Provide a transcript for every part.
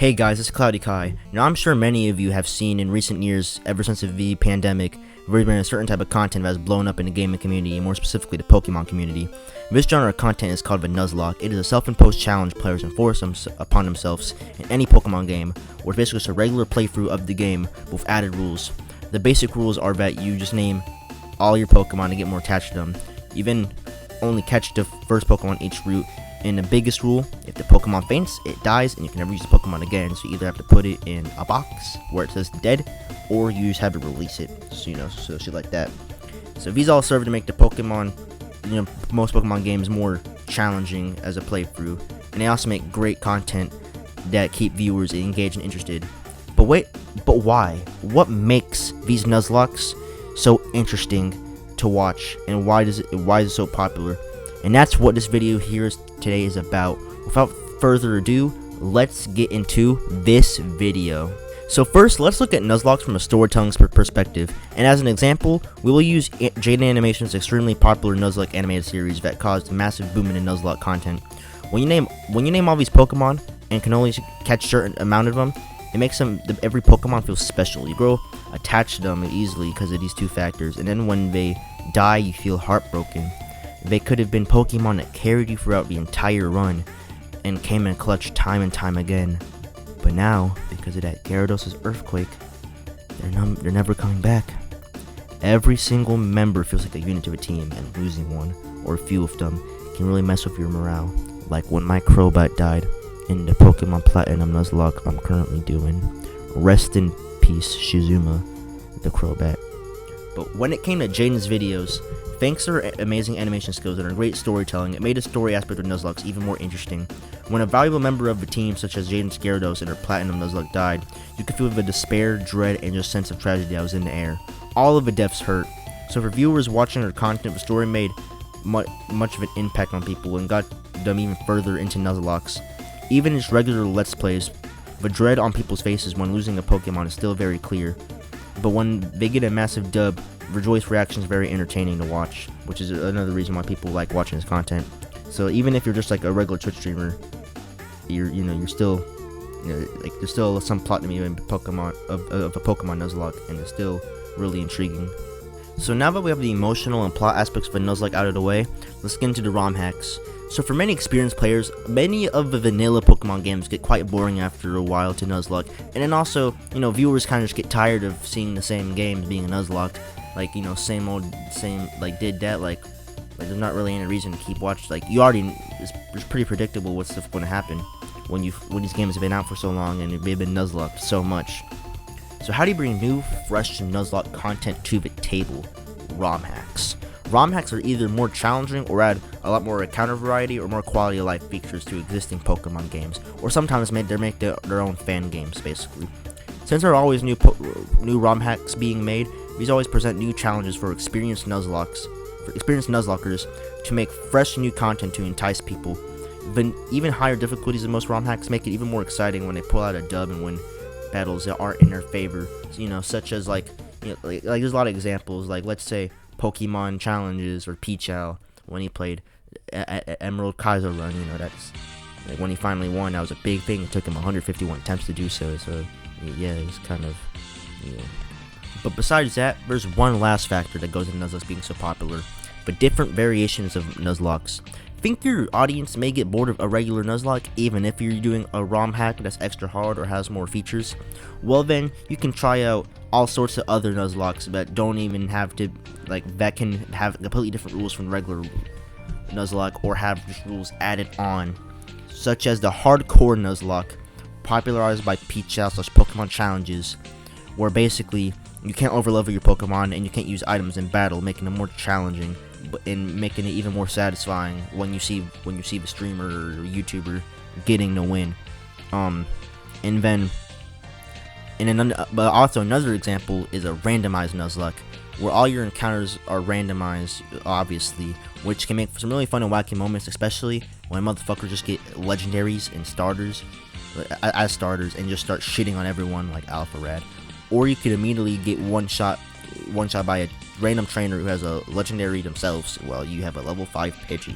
Hey guys, it's Cloudy Kai. Now I'm sure many of you have seen in recent years, ever since the pandemic, there's been a certain type of content that has blown up in the gaming community, and more specifically the Pokemon community. This genre of content is called the Nuzlocke. It is a self-imposed challenge players enforce upon themselves in any Pokemon game, where it's basically just a regular playthrough of the game with added rules. The basic rules are that you just name all your Pokemon to get more attached to them. You then only catch the first Pokemon each route. And the biggest rule, if the Pokemon faints, it dies, and you can never use the Pokemon again. So you either have to put it in a box where it says dead, or you just have to release it. So shit like that. So these all serve to make the Pokemon, most Pokemon games more challenging as a playthrough, and they also make great content that keep viewers engaged and interested. But why? What makes these Nuzlockes so interesting to watch, and why is it so popular? And that's what this video here today is about. Without further ado, let's get into this video. So first, let's look at Nuzlockes from a storytelling perspective. And as an example, we will use Jade Animation's extremely popular Nuzlocke animated series that caused a massive boom in Nuzlocke content. When you name all these Pokemon and can only catch a certain amount of them, it makes every Pokemon feel special. You grow attached to them easily because of these two factors. And then when they die, you feel heartbroken. They could have been Pokemon that carried you throughout the entire run and came in clutch time and time again. But now, because of that Gyarados' earthquake, they're never coming back. Every single member feels like a unit of a team, and losing one, or a few of them, can really mess with your morale. Like when my Crobat died in the Pokemon Platinum Nuzlocke I'm currently doing. Rest in peace, Shizuma, the Crobat. But when it came to Jaden's videos, thanks to her amazing animation skills and her great storytelling, it made the story aspect of Nuzlockes even more interesting. When a valuable member of the team, such as Jaden's Gyarados and her Platinum Nuzlocke died, you could feel the despair, dread, and just sense of tragedy that was in the air. All of the deaths hurt. So for viewers watching her content, the story made much of an impact on people and got them even further into Nuzlockes. Even just regular Let's Plays, the dread on people's faces when losing a Pokemon is still very clear. But when they get a massive dub, Rejoice reaction is very entertaining to watch, which is another reason why people like watching this content. So even if you're just like a regular Twitch streamer, you're still, like there's still some plot to me in Pokemon of a Pokemon Nuzlocke, and it's still really intriguing. So now that we have the emotional and plot aspects of a Nuzlocke out of the way, let's get into the ROM hacks. So for many experienced players, many of the vanilla Pokemon games get quite boring after a while to Nuzlocke, and then also, viewers kind of just get tired of seeing the same games being Nuzlocked. Like, same, like, did that, like there's not really any reason to keep watching. Like, it's pretty predictable what's going to happen when these games have been out for so long and they've been Nuzlocked so much. So how do you bring new, fresh Nuzlocke content to the table? ROM hacks. ROM hacks are either more challenging or add a lot more encounter variety or more quality of life features to existing Pokemon games, or sometimes they make their own fan games, basically. Since there are always new ROM hacks being made, these always present new challenges for experienced Nuzlockers to make fresh new content to entice people. Even higher difficulties than most ROM hacks make it even more exciting when they pull out a dub and win battles that aren't in their favor. So, such as like there's a lot of examples. Like, let's say Pokemon challenges or Pichal when he played Emerald Kaiser run. That's like when he finally won. That was a big thing. It took him 151 attempts to do so. So yeah, it was kind of. But besides that, there's one last factor that goes into Nuzlockes being so popular: the different variations of Nuzlockes. Think your audience may get bored of a regular Nuzlocke even if you're doing a ROM hack that's extra hard or has more features? Well then, you can try out all sorts of other Nuzlockes that don't even have to, that can have completely different rules from regular Nuzlocke or have just rules added on, such as the Hardcore Nuzlocke, popularized by Pichal/Pokemon Challenges, where basically you can't overlevel your Pokemon and you can't use items in battle, making them more challenging and making it even more satisfying when you see the streamer or YouTuber getting the win. But also another example is a randomized Nuzlocke, where all your encounters are randomized, obviously, which can make some really fun and wacky moments, especially when motherfuckers just get legendaries and starters as starters and just start shitting on everyone like Alpha Rad. Or you could immediately get one shot by a random trainer who has a legendary themselves while you have a level 5 Pidgey.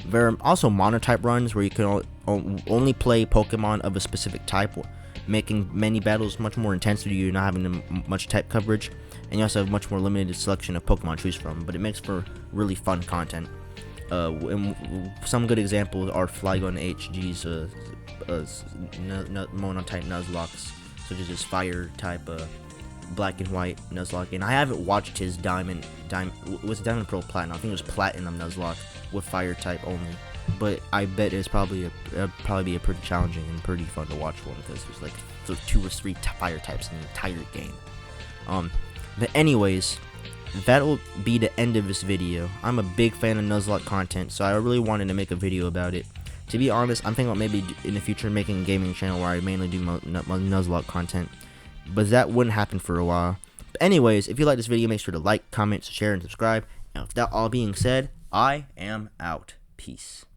There are also monotype runs where you can only play Pokemon of a specific type, making many battles much more intense due to you not having much type coverage, and you also have much more limited selection of Pokemon to choose from, but it makes for really fun content. And some good examples are Flygon HG's monotype Nuzlockes, such as his fire type black and white Nuzlocke, and I haven't watched his Diamond Pearl Platinum. I think it was Platinum Nuzlocke with fire type only, but I bet it's probably be a pretty challenging and pretty fun to watch one, because there's like 2 or 3 fire types in the entire game. But anyways, that'll be the end of this video. I'm a big fan of Nuzlocke content, so I really wanted to make a video about it. To be honest, I'm thinking about maybe in the future making a gaming channel where I mainly do Nuzlocke content, but that wouldn't happen for a while. But anyways, if you like this video, make sure to like, comment, share, and subscribe. And with that all being said, I am out. Peace.